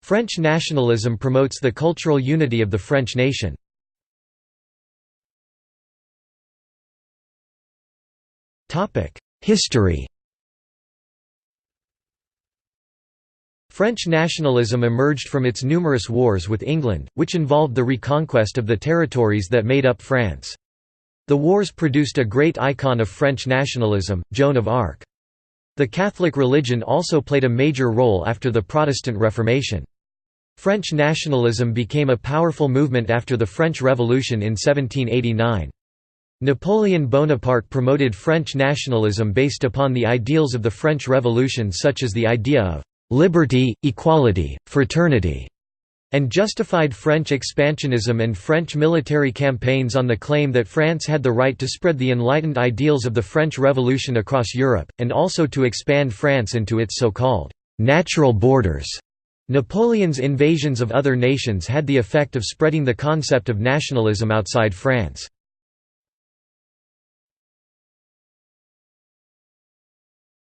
French nationalism promotes the cultural unity of the French nation. History. French nationalism emerged from its numerous wars with England, which involved the reconquest of the territories that made up France. The wars produced a great icon of French nationalism, Joan of Arc. The Catholic religion also played a major role after the Protestant Reformation. French nationalism became a powerful movement after the French Revolution in 1789. Napoleon Bonaparte promoted French nationalism based upon the ideals of the French Revolution, such as the idea of liberty, equality, fraternity, and justified French expansionism and French military campaigns on the claim that France had the right to spread the enlightened ideals of the French Revolution across Europe, and also to expand France into its so-called natural borders. Napoleon's invasions of other nations had the effect of spreading the concept of nationalism outside France.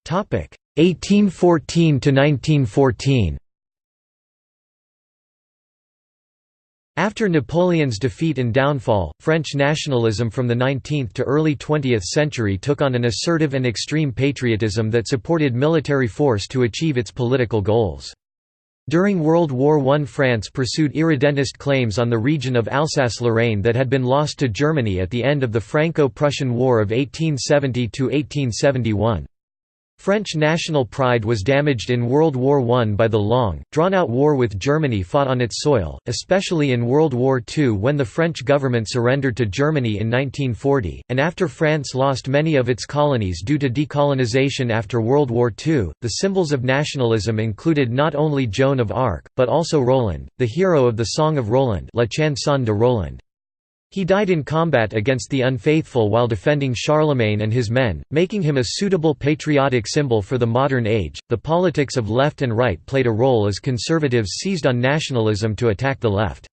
Topic: 1814 to 1914. After Napoleon's defeat and downfall, French nationalism from the 19th to early 20th century took on an assertive and extreme patriotism that supported military force to achieve its political goals. During World War I, France pursued irredentist claims on the region of Alsace-Lorraine that had been lost to Germany at the end of the Franco-Prussian War of 1870–1871. French national pride was damaged in World War I by the long, drawn-out war with Germany fought on its soil, especially in World War II when the French government surrendered to Germany in 1940, and after France lost many of its colonies due to decolonization after World War II. The symbols of nationalism included not only Joan of Arc, but also Roland, the hero of the Song of Roland, La Chanson de Roland. He died in combat against the unfaithful while defending Charlemagne and his men, making him a suitable patriotic symbol for the modern age. The politics of left and right played a role as conservatives seized on nationalism to attack the left.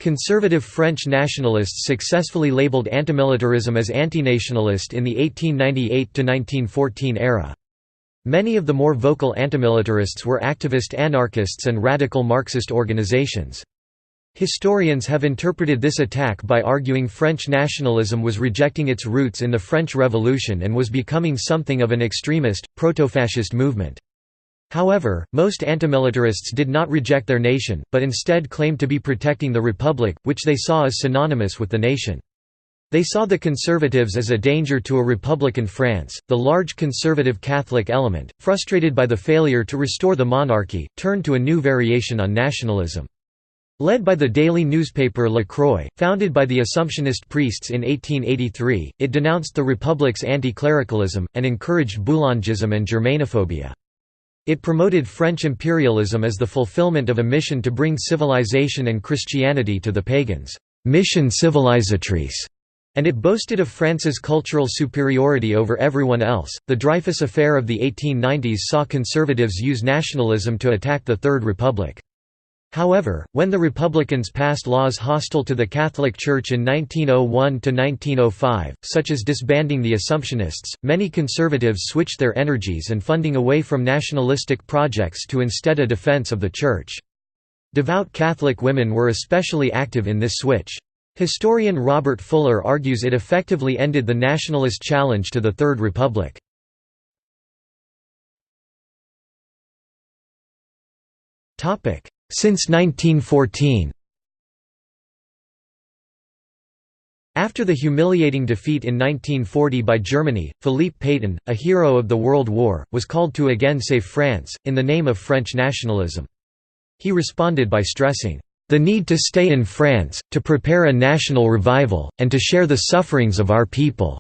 Conservative French nationalists successfully labeled antimilitarism as antinationalist in the 1898–1914 era. Many of the more vocal antimilitarists were activist anarchists and radical Marxist organizations. Historians have interpreted this attack by arguing French nationalism was rejecting its roots in the French Revolution and was becoming something of an extremist, proto-fascist movement. However, most antimilitarists did not reject their nation, but instead claimed to be protecting the Republic, which they saw as synonymous with the nation. They saw the conservatives as a danger to a republican France. The large conservative Catholic element, frustrated by the failure to restore the monarchy, turned to a new variation on nationalism. Led by the daily newspaper La Croix, founded by the Assumptionist priests in 1883, it denounced the Republic's anti-clericalism, and encouraged Boulangism and Germanophobia. It promoted French imperialism as the fulfillment of a mission to bring civilization and Christianity to the pagans, mission civilisatrice, and it boasted of France's cultural superiority over everyone else. The Dreyfus Affair of the 1890s saw conservatives use nationalism to attack the Third Republic. However, when the Republicans passed laws hostile to the Catholic Church in 1901–1905, such as disbanding the Assumptionists, many conservatives switched their energies and funding away from nationalistic projects to instead a defense of the Church. Devout Catholic women were especially active in this switch. Historian Robert Fuller argues it effectively ended the nationalist challenge to the Third Republic. Since 1914. After the humiliating defeat in 1940 by Germany, Philippe Pétain, a hero of the World War, was called to again save France, in the name of French nationalism. He responded by stressing, "the need to stay in France, to prepare a national revival, and to share the sufferings of our people.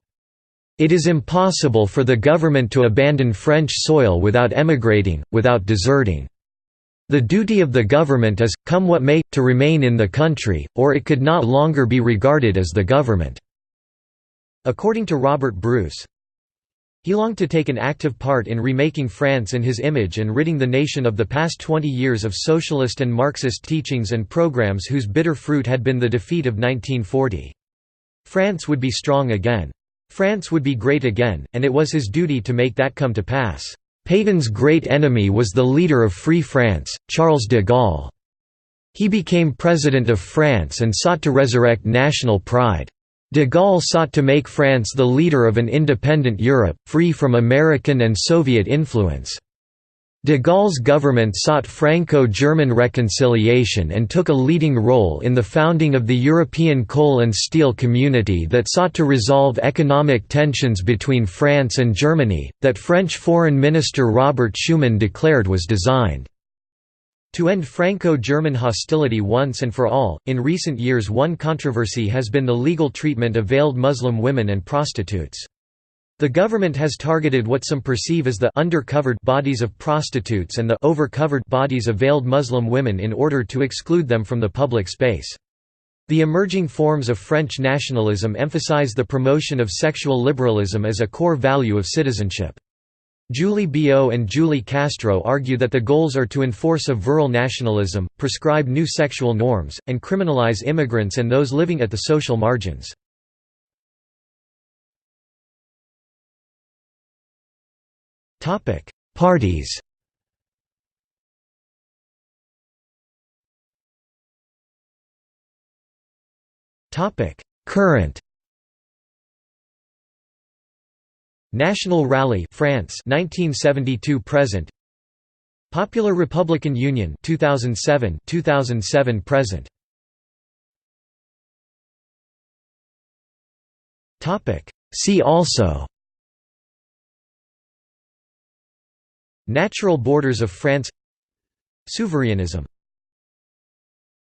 It is impossible for the government to abandon French soil without emigrating, without deserting. The duty of the government is, come what may, to remain in the country, or it could not longer be regarded as the government." According to Robert Bruce, he longed to take an active part in remaking France in his image and ridding the nation of the past 20 years of socialist and Marxist teachings and programs whose bitter fruit had been the defeat of 1940. France would be strong again. France would be great again, and it was his duty to make that come to pass. Pétain's great enemy was the leader of Free France, Charles de Gaulle. He became president of France and sought to resurrect national pride. De Gaulle sought to make France the leader of an independent Europe, free from American and Soviet influence. De Gaulle's government sought Franco-German reconciliation and took a leading role in the founding of the European Coal and Steel Community that sought to resolve economic tensions between France and Germany, that French Foreign Minister Robert Schuman declared was designed to end Franco-German hostility once and for all. In recent years, one controversy has been the legal treatment of veiled Muslim women and prostitutes. The government has targeted what some perceive as the undercovered bodies of prostitutes and the overcovered bodies of veiled Muslim women in order to exclude them from the public space. The emerging forms of French nationalism emphasize the promotion of sexual liberalism as a core value of citizenship. Julie Biot and Julie Castro argue that the goals are to enforce a virile nationalism, prescribe new sexual norms, and criminalize immigrants and those living at the social margins. Parties. Current. National Rally France 1972 present. Popular Republican Union 2007 present. See also: Natural borders of France, Souveranism.